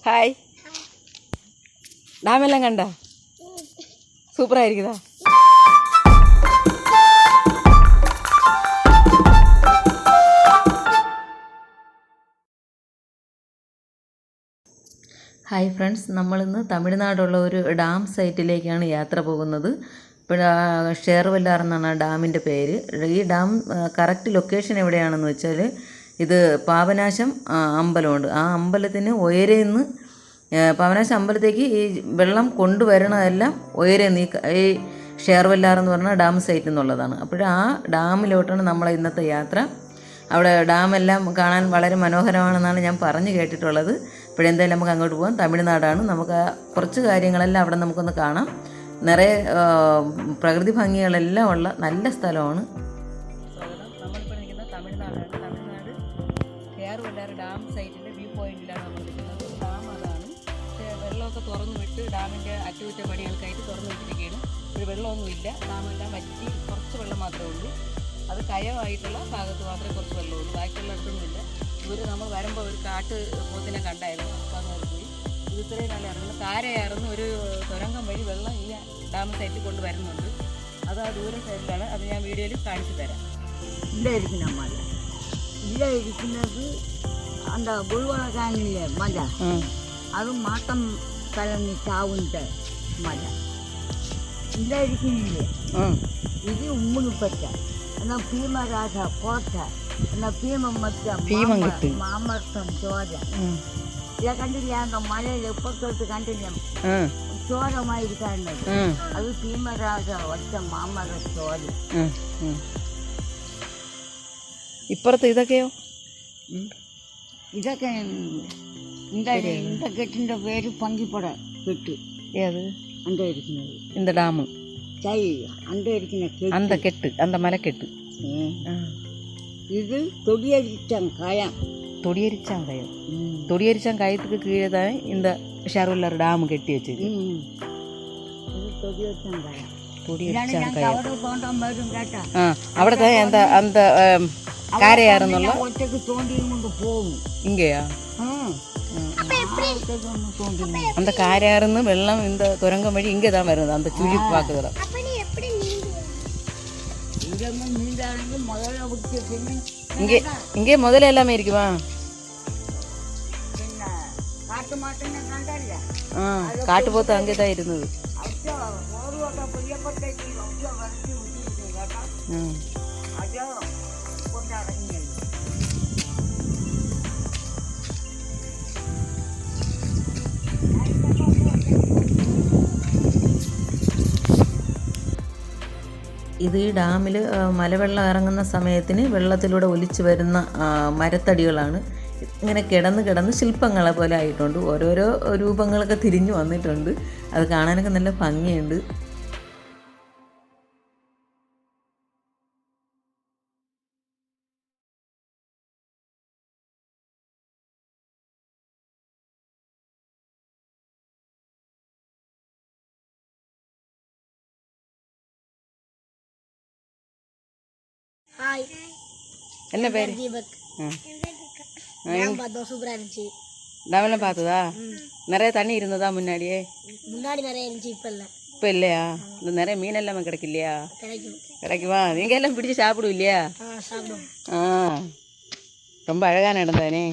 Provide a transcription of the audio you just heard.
Hi. ഡാമെല്ലാം കണ്ട സൂപ്പറായിരിക്കുതാ. Hi friends, നമ്മളിന്ന് തമിഴ്നാടുള്ള ഒരു ഡാം സൈറ്റിലേക്കാണ് യാത്ര പോകുന്നത്. ഇപ്പോൾ ഷേർവല്ലാർ എന്നാണ് ഡാമിൻ്റെ പേര്. ഈ ഡാം കറക്റ്റ് ലൊക്കേഷൻ എവിടെയാണെന്ന് വെച്ചാൽ ഇത് പാപനാശം അമ്പലമുണ്ട്. ആ അമ്പലത്തിന് ഉയരെന്ന് പാപനാശം അമ്പലത്തേക്ക് ഈ വെള്ളം കൊണ്ടുവരണതെല്ലാം ഉയരെന്ന് ഈ ഷേർവല്ലാർ എന്ന് പറഞ്ഞ ഡാം സൈറ്റിൽ നിന്നുള്ളതാണ്. അപ്പോൾ ആ ഡാമിലോട്ടാണ് നമ്മളെ ഇന്നത്തെ യാത്ര. അവിടെ ഡാമെല്ലാം കാണാൻ വളരെ മനോഹരമാണെന്നാണ് ഞാൻ പറഞ്ഞു കേട്ടിട്ടുള്ളത്. ഇപ്പോഴെന്തായാലും നമുക്ക് അങ്ങോട്ട് പോകാം. തമിഴ്നാടാണ്. നമുക്ക് കുറച്ച് കാര്യങ്ങളെല്ലാം അവിടെ നമുക്കൊന്ന് കാണാം. നിറയെ പ്രകൃതി ഭംഗികളെല്ലാം ഉള്ള നല്ല സ്ഥലമാണ്. നമ്മളിപ്പോൾ നിൽക്കുന്നത് തമിഴ്നാടാണ്. തമിഴ്നാട് ഷേർവല്ലാർ ഡാം സൈറ്റിൻ്റെ വ്യൂ പോയിന്റിലാണ് നമ്മൾ നിൽക്കുന്നത്. ഡാം അതാണ്. വെള്ളമൊക്കെ തുറന്നു വിട്ട് ഡാമിൻ്റെ അറ്റകുറ്റപ്പണികൾക്കായിട്ട് തുറന്നു വിട്ടിരിക്കുകയാണ്. ഒരു വെള്ളമൊന്നുമില്ല. ഡാമെല്ലാം വറ്റി കുറച്ച് വെള്ളം മാത്രമേ ഉള്ളൂ. അത് കയമായിട്ടുള്ള ഭാഗത്ത് മാത്രമേ കുറച്ച് വെള്ളമുള്ളൂ, ബാക്കിയുള്ള അടുത്തൊന്നുമില്ല. ഇവർ നമ്മൾ വരുമ്പോൾ ഒരു കാട്ട് പോത്തിനെ കണ്ടായിരുന്നു. അപ്പോൾ അങ്ങോട്ട് പോയി. ഇത് ഇത്രയും നല്ല ഇറങ്ങുന്നു. കാരയാറുന്ന ഒരു തുരങ്കം വഴി വെള്ളം ഈ ഡാം സൈറ്റിൽ കൊണ്ട് വരുന്നുണ്ട്. അത് ആ ദൂരം സൈഡിലാണ്. അത് ഞാൻ വീഡിയോയിൽ കാണിച്ചു തരാം. ഇവിടെ ഇരിക്കുന്ന മല, ഇവിടെ ഇരിക്കുന്നത് அந்த குருவலகாங்கிலே மலை, அது மாட்டம் கலந்து சாவுந்த மலை. ഇവിടെ ഇരിക്കുന്നില്ലേ, ഇത് ഉമ്മുനുപ്പറ്റ എന്നാ ഭീമരാജ കോട്ട എന്നാ ഭീമം മാമർത്തം ചോര. ഇതാ കണ്ടില്ല, മലയിൽ ഇപ്പുറത്തോട്ട് കണ്ടില്ല ചോരമായിരിക്കാറുണ്ട്. അത് ഭീമരാജ ഒറ്റ മാമര ചോര. ഇപ്പുറത്ത് ഇതൊക്കെയോ, ഇതൊക്കെ இந்த കെട്ടിന്റെ പേര് പങ്കിപ്പട കെട്ട്. ഏത് അണ്ട ഇരിക്കുന്നത് இந்த ഡാം ചൈ അണ്ട ഇരിക്കുന്ന அந்த கெட்டு, அந்த மலைக்கெட்டு. இது தொடியரிச்சாங்காயம். தொடியரிச்சாங்காயம். தொடியரிச்சாங்காயத்துக்கு கீழே தான் இந்த ஷேர்வல்லார் ഡാം കെട്ടി വെച്ചത്. അവിടത്തെ എന്താ അന്ത കാരയാറെന്നുള്ള ഒറ്റക്ക് തോണ്ടിയും കൊണ്ട് പോകും. ഇങ്ങയാ அந்த காரையாறுன்னு வெள்ளம் இந்த துரங்கம் வழி இங்கே தான் வருது. அந்த சுழி பார்க்குறோம். இங்கே முதல்ல எல்லாமே இருக்குவா. காட்டு போத்து அங்கே தான் இருந்தது. ഇത് ഈ ഡാമിൽ മലവെള്ളം ഇറങ്ങുന്ന സമയത്തിന് വെള്ളത്തിലൂടെ ഒലിച്ചു വരുന്ന മരത്തടികളാണ്. ഇങ്ങനെ കിടന്ന് ശില്പങ്ങളെ പോലെ ആയിട്ടുണ്ട്. ഓരോരോ രൂപങ്ങളൊക്കെ തിരിഞ്ഞു വന്നിട്ടുണ്ട്. അത് കാണാനൊക്കെ നല്ല ഭംഗിയുണ്ട്. என்ன பேர்? டேமெல்லாம் பார்த்ததா? நிறைய தண்ணி இருந்ததா முன்னாடியே? முன்னாடி நிறைய இருந்துச்சு, இப்போ இல்லை. இப்போ இல்லையா? இந்த நிறைய மீன் எல்லாமே கிடைக்கலையா? கிடைக்குமா? நீங்கள் எல்லாம் பிடிச்சி சாப்பிடுவோம் இல்லையா? ரொம்ப அழகான இடம் தானே.